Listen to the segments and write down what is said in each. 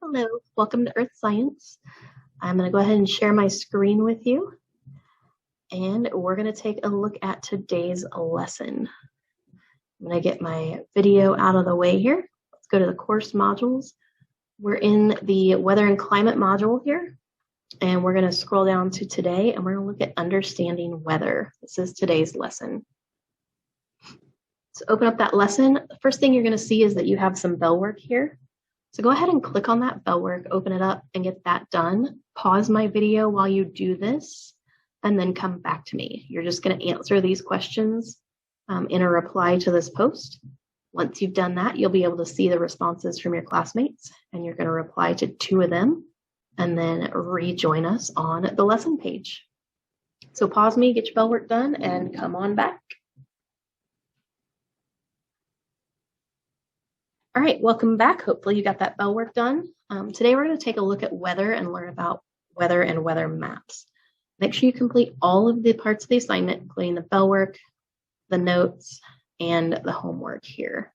Hello, welcome to Earth Science. I'm going to go ahead and share my screen with you, and we're going to take a look at today's lesson. I'm going to get my video out of the way here. Let's go to the course modules. We're in the weather and climate module here, and we're going to scroll down to today, and we're going to look at understanding weather. This is today's lesson. So open up that lesson. The first thing you're going to see is that you have some bell work here. So go ahead and click on that bell work, open it up, and get that done. Pause my video while you do this, and then come back to me. You're just going to answer these questions in a reply to this post. Once you've done that, you'll be able to see the responses from your classmates, and you're going to reply to 2 of them, and then rejoin us on the lesson page. So pause me, get your bell work done, and come on back. All right, welcome back. Hopefully you got that bell work done. Today we're going to take a look at weather and learn about weather and weather maps. Make sure you complete all of the parts of the assignment, including the bell work, the notes, and the homework here.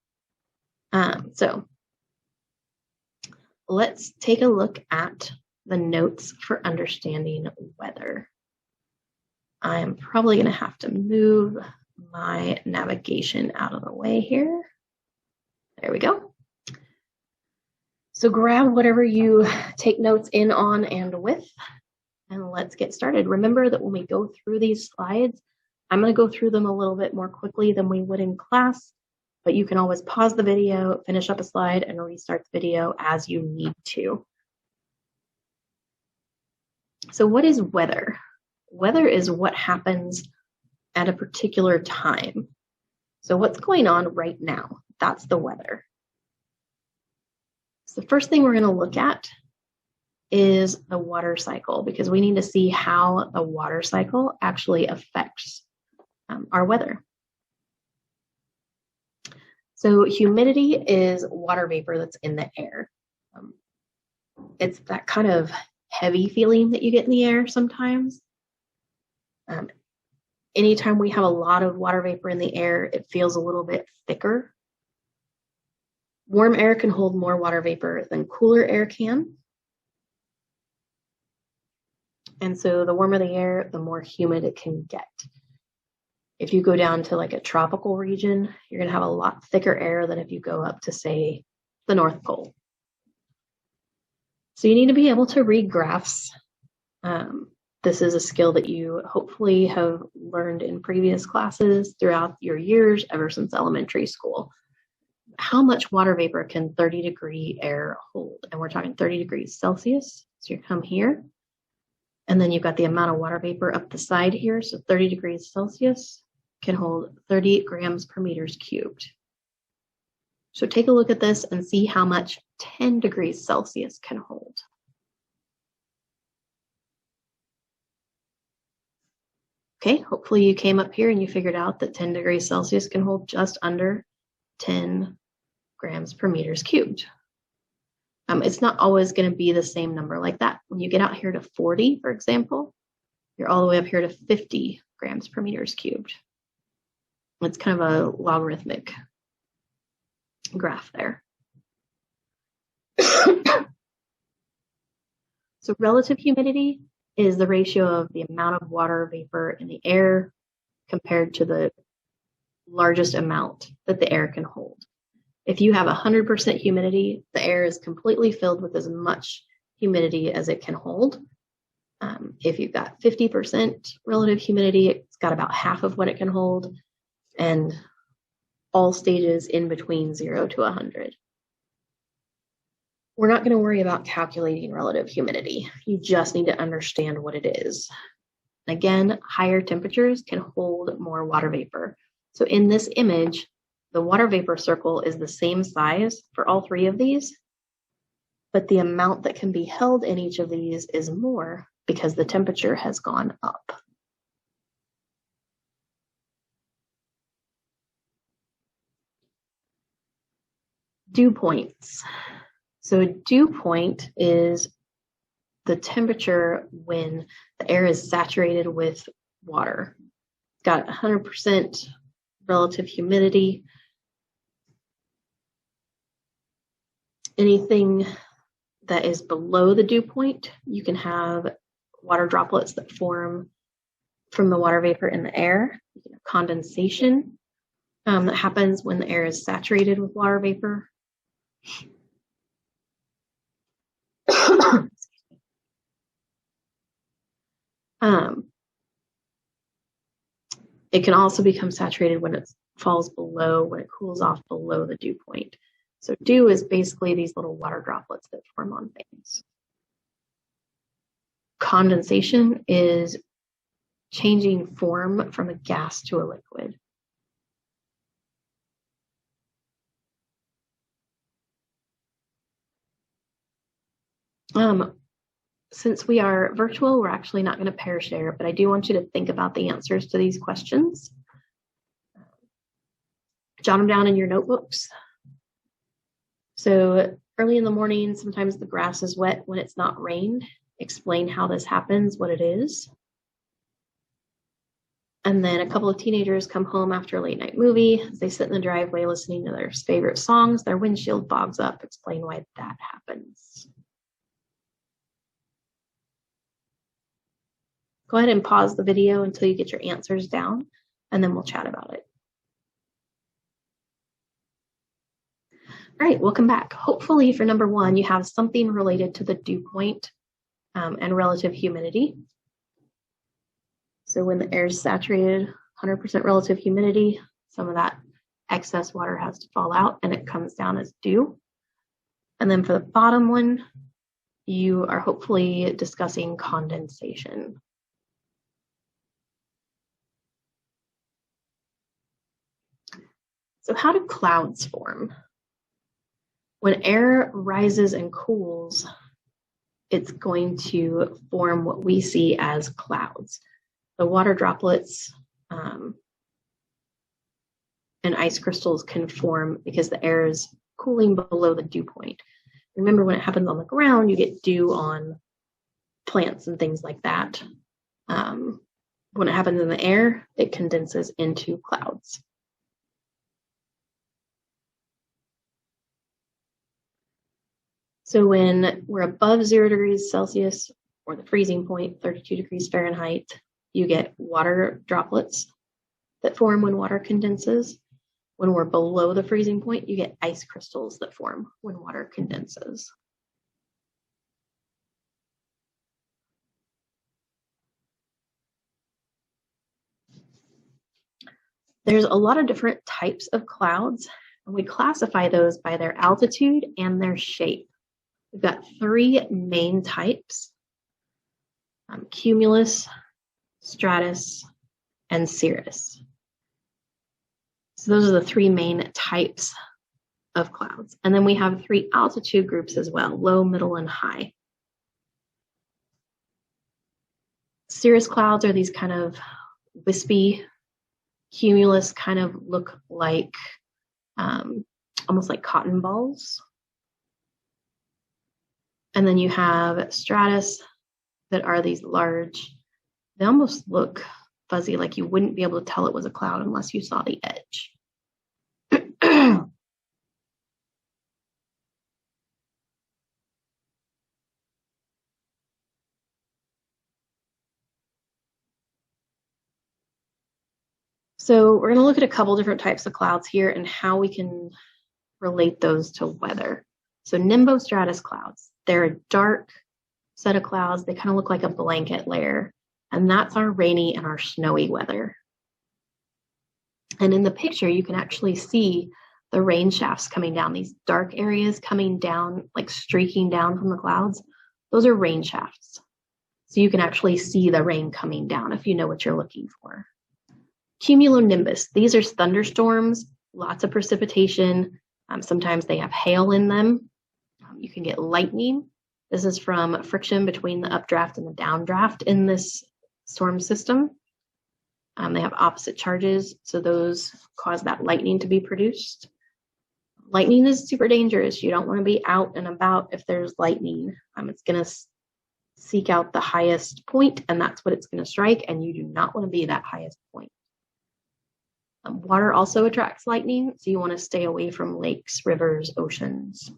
So let's take a look at the notes for understanding weather. I am probably going to have to move my navigation out of the way here. There we go. So grab whatever you take notes in on and with, and let's get started. Remember that when we go through these slides, I'm going to go through them a little bit more quickly than we would in class, but you can always pause the video, finish up a slide, and restart the video as you need to. So what is weather? Weather is what happens at a particular time. So what's going on right now? That's the weather. So the first thing we're going to look at is the water cycle, because we need to see how the water cycle actually affects our weather. So humidity is water vapor that's in the air. It's that kind of heavy feeling that you get in the air sometimes. Anytime we have a lot of water vapor in the air, it feels a little bit thicker. Warm air can hold more water vapor than cooler air can. And so the warmer the air, the more humid it can get. If you go down to like a tropical region, you're going to have a lot thicker air than if you go up to, say, the North Pole. So you need to be able to read graphs. This is a skill that you hopefully have learned in previous classes throughout your years ever since elementary school. How much water vapor can 30-degree air hold? And we're talking 30 degrees Celsius. So you come here, and then you've got the amount of water vapor up the side here. So 30 degrees Celsius can hold 30 grams per meters cubed. So take a look at this and see how much 10 degrees Celsius can hold. Okay, hopefully you came up here and you figured out that 10 degrees Celsius can hold just under 10 grams per meters cubed. It's not always going to be the same number like that. When you get out here to 40, for example, you're all the way up here to 50 grams per meters cubed. It's kind of a logarithmic graph there. So relative humidity is the ratio of the amount of water vapor in the air compared to the largest amount that the air can hold. If you have 100% humidity, the air is completely filled with as much humidity as it can hold. If you've got 50% relative humidity, it's got about half of what it can hold, and all stages in between 0 to 100. We're not going to worry about calculating relative humidity. You just need to understand what it is. Again, higher temperatures can hold more water vapor. So in this image, the water vapor circle is the same size for all 3 of these, but the amount that can be held in each of these is more because the temperature has gone up. Dew points. So a dew point is the temperature when the air is saturated with water. It's got 100% relative humidity. Anything that is below the dew point, you can have water droplets that form from the water vapor in the air. You can have condensation that happens when the air is saturated with water vapor. It can also become saturated when it falls below, when it cools off below the dew point. So dew is basically these little water droplets that form on things. Condensation is changing form from a gas to a liquid. Since we are virtual, we're actually not going to pair share, but I do want you to think about the answers to these questions. Jot them down in your notebooks. So early in the morning, sometimes the grass is wet when it's not rained. Explain how this happens, what it is. And then a couple of teenagers come home after a late night movie. As they sit in the driveway listening to their favorite songs, their windshield bogs up. Explain why that happens. Go ahead and pause the video until you get your answers down, and then we'll chat about it. All right, welcome back. Hopefully for number one, you have something related to the dew point and relative humidity. So when the air is saturated, 100% relative humidity, some of that excess water has to fall out and it comes down as dew. And then for the bottom one, you are hopefully discussing condensation. So how do clouds form? When air rises and cools, it's going to form what we see as clouds. The water droplets and ice crystals can form because the air is cooling below the dew point. Remember, when it happens on the ground, you get dew on plants and things like that. When it happens in the air, it condenses into clouds. So when we're above 0 degrees Celsius or the freezing point, 32 degrees Fahrenheit, you get water droplets that form when water condenses. When we're below the freezing point, you get ice crystals that form when water condenses. There's a lot of different types of clouds, and we classify those by their altitude and their shape. We've got three main types: cumulus, stratus, and cirrus. So those are the three main types of clouds. And then we have three altitude groups as well: low, middle, and high. Cirrus clouds are these kind of wispy. Cumulus kind of look like almost like cotton balls. And then you have stratus that are these large, they almost look fuzzy, like you wouldn't be able to tell it was a cloud unless you saw the edge. So we're going to look at a couple different types of clouds here and how we can relate those to weather. So nimbostratus clouds, they're a dark set of clouds. They kind of look like a blanket layer, and that's our rainy and our snowy weather. And in the picture, you can actually see the rain shafts coming down, these dark areas coming down, like streaking down from the clouds. Those are rain shafts. So you can actually see the rain coming down if you know what you're looking for. Cumulonimbus, these are thunderstorms, lots of precipitation. Sometimes they have hail in them. You can get lightning. This is from friction between the updraft and the downdraft in this storm system. They have opposite charges, so those cause that lightning to be produced. Lightning is super dangerous. You don't want to be out and about if there's lightning. It's going to seek out the highest point, and that's what it's going to strike, and you do not want to be that highest point. Water also attracts lightning, so you want to stay away from lakes, rivers, oceans.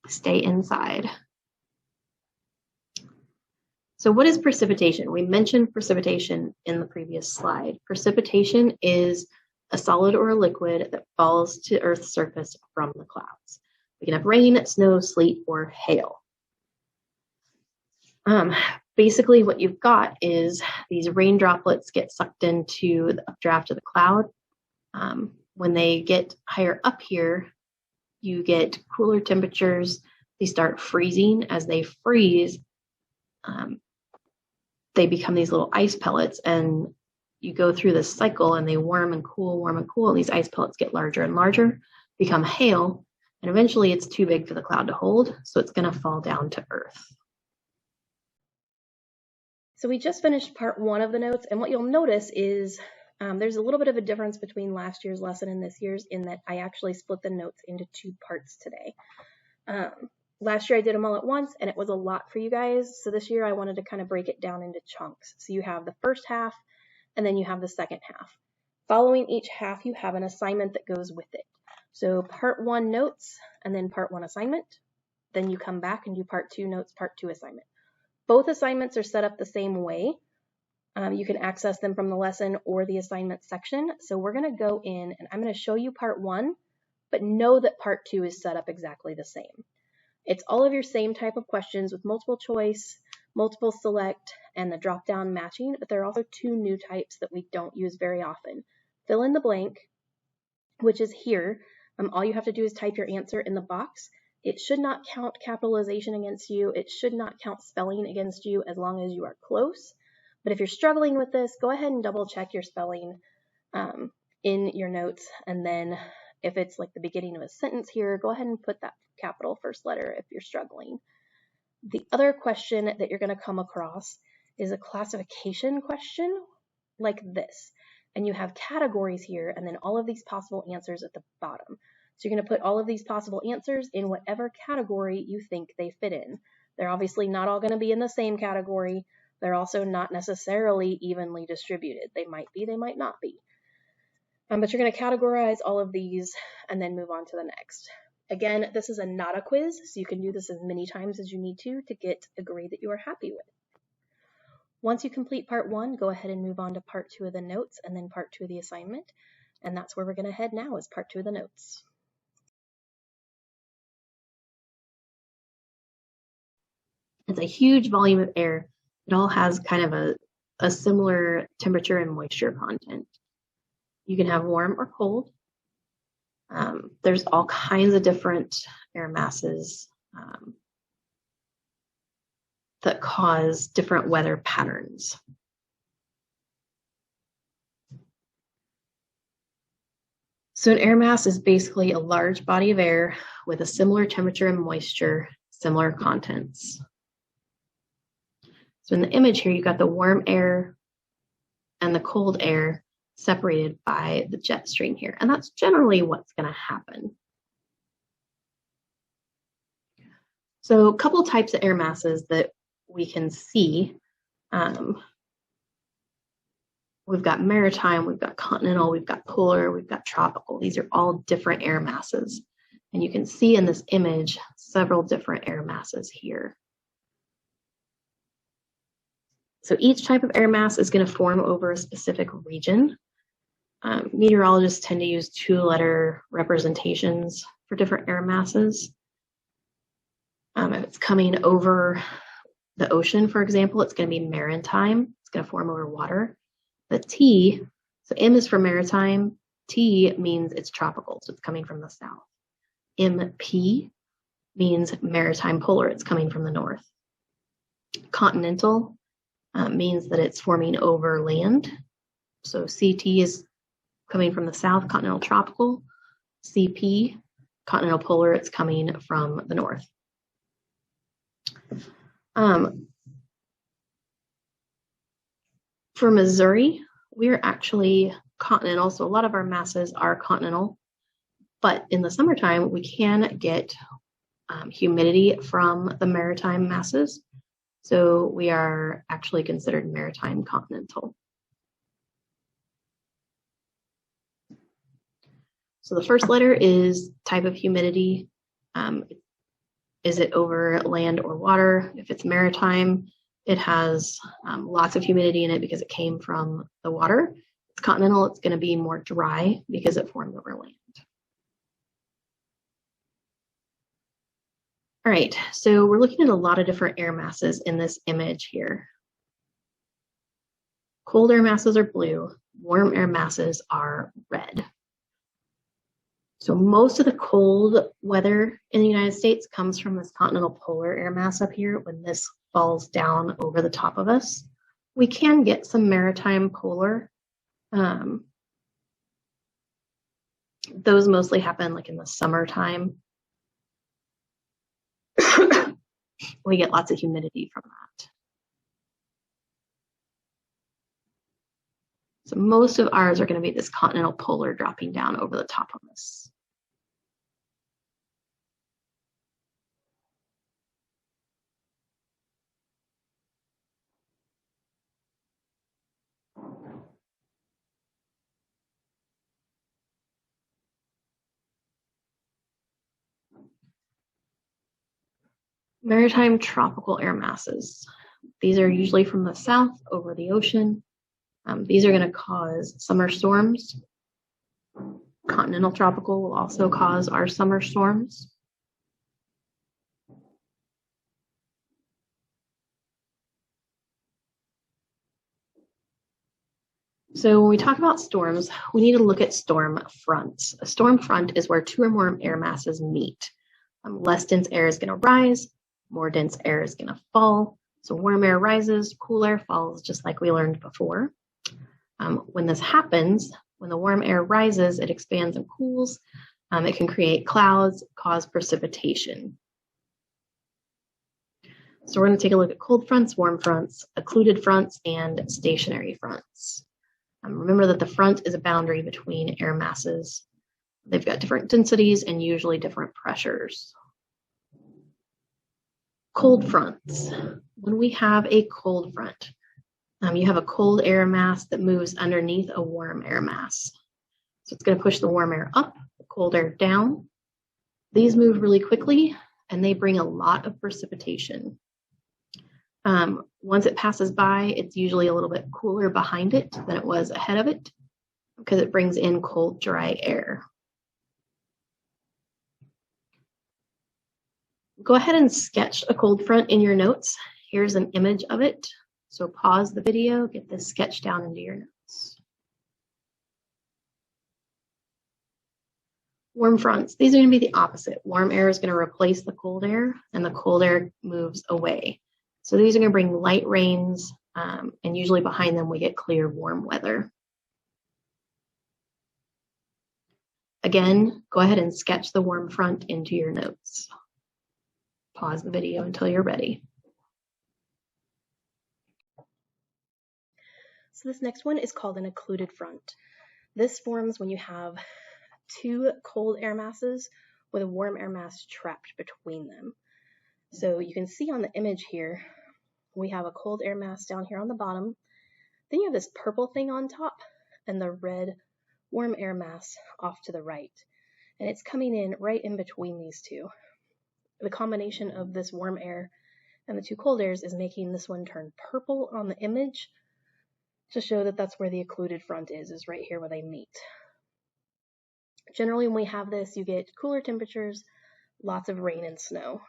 stay inside. So what is precipitation? We mentioned precipitation in the previous slide. Precipitation is a solid or a liquid that falls to Earth's surface from the clouds. We can have rain, snow, sleet, or hail. Basically what you've got is these rain droplets get sucked into the updraft of the cloud. When they get higher up here, you get cooler temperatures. They start freezing. As they freeze, they become these little ice pellets, and you go through this cycle and they warm and cool, and these ice pellets get larger and larger, become hail, and eventually it's too big for the cloud to hold, so it's going to fall down to Earth. So we just finished part 1 of the notes, and what you'll notice is there's a little bit of a difference between last year's lesson and this year's in that I actually split the notes into 2 parts today. Last year I did them all at once and it was a lot for you guys, so this year I wanted to kind of break it down into chunks. So you have the first half and then you have the second half. Following each half you have an assignment that goes with it. So part 1 notes and then part 1 assignment. Then you come back and do part 2 notes, part 2 assignment. Both assignments are set up the same way. You can access them from the lesson or the assignment section. So we're going to go in and I'm going to show you part 1, but know that part 2 is set up exactly the same. It's all of your same type of questions with multiple choice, multiple select, and the drop-down matching, but there are also 2 new types that we don't use very often. Fill in the blank, which is here. All you have to do is type your answer in the box. It should not count capitalization against you. It should not count spelling against you as long as you are close. But if you're struggling with this, go ahead and double check your spelling in your notes. And then if it's like the beginning of a sentence here, go ahead and put that capital first letter if you're struggling. The other question that you're going to come across is a classification question like this. And you have categories here and then all of these possible answers at the bottom. So you're going to put all of these possible answers in whatever category you think they fit in. They're obviously not all going to be in the same category. They're also not necessarily evenly distributed. They might be, they might not be. But you're going to categorize all of these and then move on to the next. Again, this is not a quiz, so you can do this as many times as you need to get a grade that you are happy with. Once you complete part 1, go ahead and move on to part 2 of the notes and then part 2 of the assignment. And that's where we're going to head now is part 2 of the notes. It's a huge volume of air. It all has kind of a similar temperature and moisture content. You can have warm or cold. There's all kinds of different air masses that cause different weather patterns. So an air mass is basically a large body of air with a similar temperature and moisture, similar contents. So in the image here, you've got the warm air and the cold air separated by the jet stream here. And that's generally what's going to happen. So a couple types of air masses that we can see. We've got maritime, we've got continental, we've got polar, we've got tropical. These are all different air masses. And you can see in this image several different air masses here. So each type of air mass is going to form over a specific region. Meteorologists tend to use 2-letter representations for different air masses. If it's coming over the ocean, for example, it's going to be maritime. It's going to form over water. The T, so M is for maritime. T means it's tropical, so it's coming from the south. MP means maritime polar, it's coming from the north. Continental means that it's forming over land. So CT is coming from the south, continental tropical. CP, continental polar, it's coming from the north. For Missouri, we're actually continental, so a lot of our masses are continental, but in the summertime, we can get humidity from the maritime masses, so we are actually considered maritime continental. So the first letter is type of humidity. Is it over land or water? If it's maritime, it has lots of humidity in it because it came from the water. If it's continental, it's going to be more dry because it formed over land. All right, so we're looking at a lot of different air masses in this image here. Cold air masses are blue, warm air masses are red. So most of the cold weather in the United States comes from this continental polar air mass up here when this falls down over the top of us. We can get some maritime polar. Those mostly happen like in the summertime. We get lots of humidity from that. So most of ours are going to be this continental polar dropping down over the top of us. Maritime tropical air masses. These are usually from the south over the ocean. These are going to cause summer storms. Continental tropical will also cause our summer storms. So when we talk about storms, we need to look at storm fronts. A storm front is where two or more air masses meet. Less dense air is going to rise, more dense air is going to fall. So warm air rises, cool air falls, just like we learned before. When this happens, when the warm air rises, it expands and cools. It can create clouds, cause precipitation. So we're going to take a look at cold fronts, warm fronts, occluded fronts, and stationary fronts. Remember that the front is a boundary between air masses. They've got different densities and usually different pressures. Cold fronts. When we have a cold front, you have a cold air mass that moves underneath a warm air mass. So it's going to push the warm air up, the cold air down. These move really quickly and they bring a lot of precipitation. Once it passes by, it's usually a little bit cooler behind it than it was ahead of it because it brings in cold, dry air. Go ahead and sketch a cold front in your notes. Here's an image of it. So pause the video, get this sketch down into your notes. Warm fronts, these are going to be the opposite. Warm air is going to replace the cold air and the cold air moves away. So these are going to bring light rains and usually behind them we get clear warm weather. Again, go ahead and sketch the warm front into your notes. Pause the video until you're ready. So this next one is called an occluded front. This forms when you have two cold air masses with a warm air mass trapped between them. So you can see on the image here, we have a cold air mass down here on the bottom. Then you have this purple thing on top and the red warm air mass off to the right. And it's coming in right in between these two. The combination of this warm air and the two cold airs is making this one turn purple on the image to show that that's where the occluded front is right here where they meet. Generally, when we have this, you get cooler temperatures, lots of rain and snow.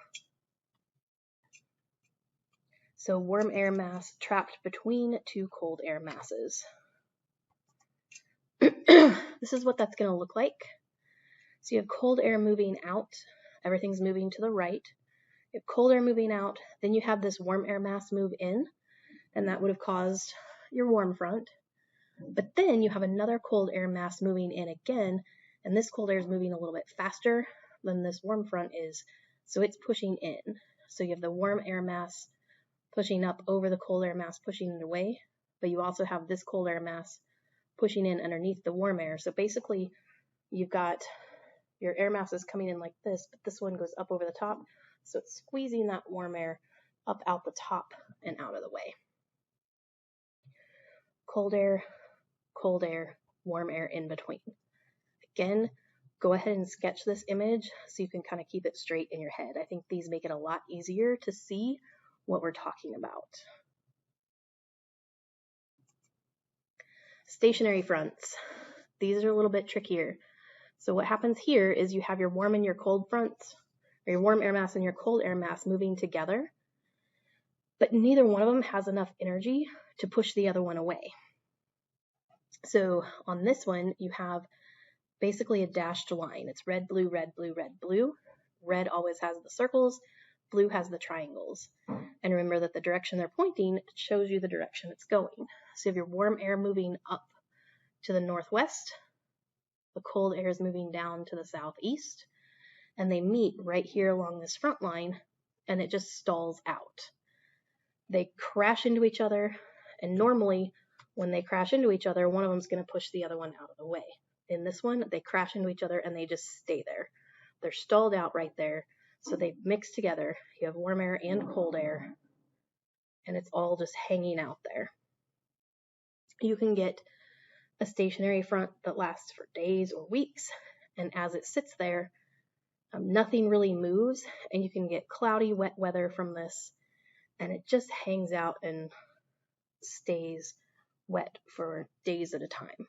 So warm air mass trapped between two cold air masses. This is what that's going to look like. So you have cold air moving out, everything's moving to the right. You have cold air moving out, then you have this warm air mass move in, and that would have caused your warm front. But then you have another cold air mass moving in again, and this cold air is moving a little bit faster than this warm front is, so it's pushing in. So you have the warm air mass pushing up over the cold air mass, pushing it away, but you also have this cold air mass pushing in underneath the warm air. So basically, you've got your air masses coming in like this, but this one goes up over the top, so it's squeezing that warm air up out the top and out of the way. Cold air, warm air in between. Again, go ahead and sketch this image so you can kind of keep it straight in your head. I think these make it a lot easier to see what we're talking about. Stationary fronts. These are a little bit trickier. So what happens here is you have your warm and your cold fronts, or your warm air mass and your cold air mass moving together, but neither one of them has enough energy to push the other one away. So on this one, you have basically a dashed line. It's red, blue, red, blue, red, blue. Red always has the circles, blue has the triangles. And remember that the direction they're pointing shows you the direction it's going. So you have your warm air moving up to the northwest, the cold air is moving down to the southeast, and they meet right here along this front line, and it just stalls out. They crash into each other, and normally when they crash into each other, one of them is going to push the other one out of the way. In this one, they crash into each other and they just stay there. They're stalled out right there, so they mix together. You have warm air and cold air, and it's all just hanging out there. You can get a stationary front that lasts for days or weeks, and as it sits there, nothing really moves, and you can get cloudy, wet weather from this, and it just hangs out and stays wet for days at a time.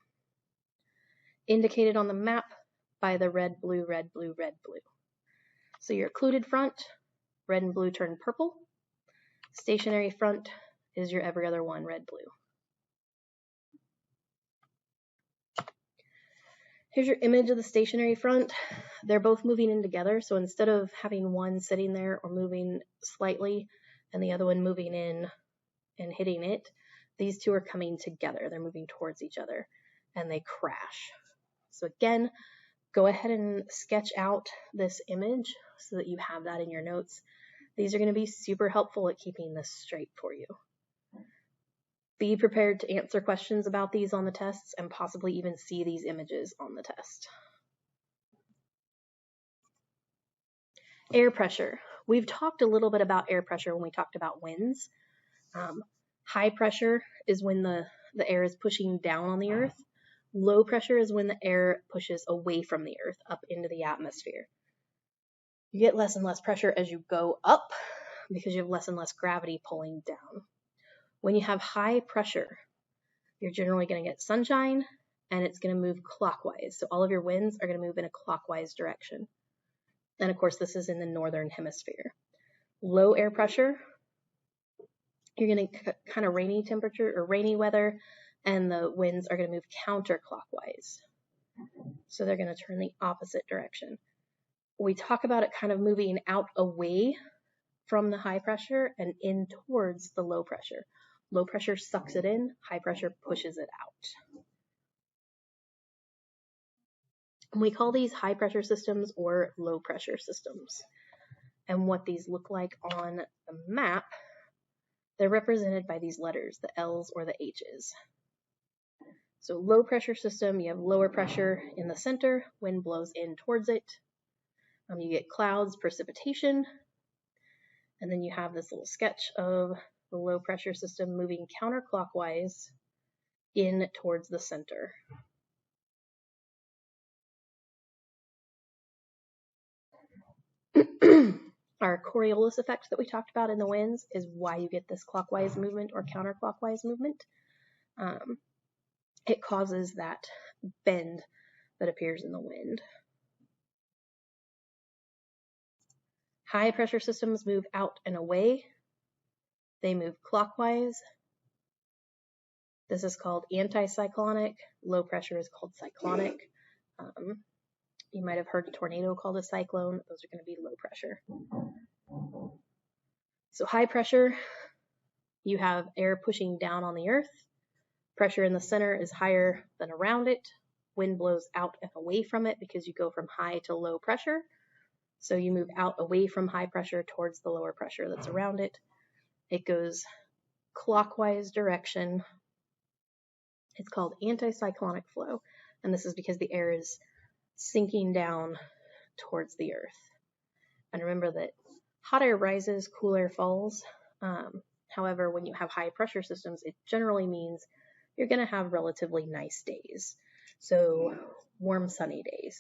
Indicated on the map by the red, blue, red, blue, red, blue. So your occluded front, red and blue turn purple. Stationary front is your every other one, red, blue. Here's your image of the stationary front. They're both moving in together, so instead of having one sitting there or moving slightly and the other one moving in and hitting it, these two are coming together. They're moving towards each other and they crash. So again, go ahead and sketch out this image so that you have that in your notes. These are going to be super helpful at keeping this straight for you. Be prepared to answer questions about these on the tests and possibly even see these images on the test. Air pressure. We've talked a little bit about air pressure when we talked about winds. High pressure is when the air is pushing down on the earth. Low pressure is when the air pushes away from the earth, up into the atmosphere. You get less and less pressure as you go up because you have less and less gravity pulling down. When you have high pressure, you're generally going to get sunshine and it's going to move clockwise. So all of your winds are going to move in a clockwise direction. And of course, this is in the northern hemisphere. Low air pressure, you're going to get kind of rainy temperature or rainy weather, and the winds are going to move counterclockwise. So they're going to turn the opposite direction. We talk about it kind of moving out away from the high pressure and in towards the low pressure. Low pressure sucks it in, high pressure pushes it out. And we call these high pressure systems or low pressure systems. And what these look like on the map, they're represented by these letters, the L's or the H's. So low pressure system, you have lower pressure in the center, wind blows in towards it. You get clouds, precipitation, and then you have this little sketch of the low pressure system moving counterclockwise in towards the center. Our Coriolis effect that we talked about in the winds is why you get this clockwise movement or counterclockwise movement. It causes that bend that appears in the wind. High pressure systems move out and away. They move clockwise. This is called anticyclonic. Low pressure is called cyclonic. You might have heard a tornado called a cyclone. Those are going to be low pressure. So high pressure, you have air pushing down on the earth. Pressure in the center is higher than around it. Wind blows out and away from it because you go from high to low pressure. So you move out away from high pressure towards the lower pressure that's around it. It goes clockwise direction. It's called anticyclonic flow. And this is because the air is sinking down towards the earth. And remember that hot air rises, cool air falls. However, when you have high pressure systems, it generally means you're going to have relatively nice days. So warm, sunny days.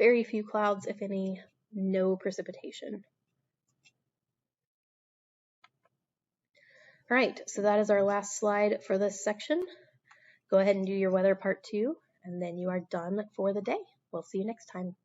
very few clouds, if any, no precipitation. All right, so that is our last slide for this section. Go ahead and do your weather part 2, and then you are done for the day. We'll see you next time.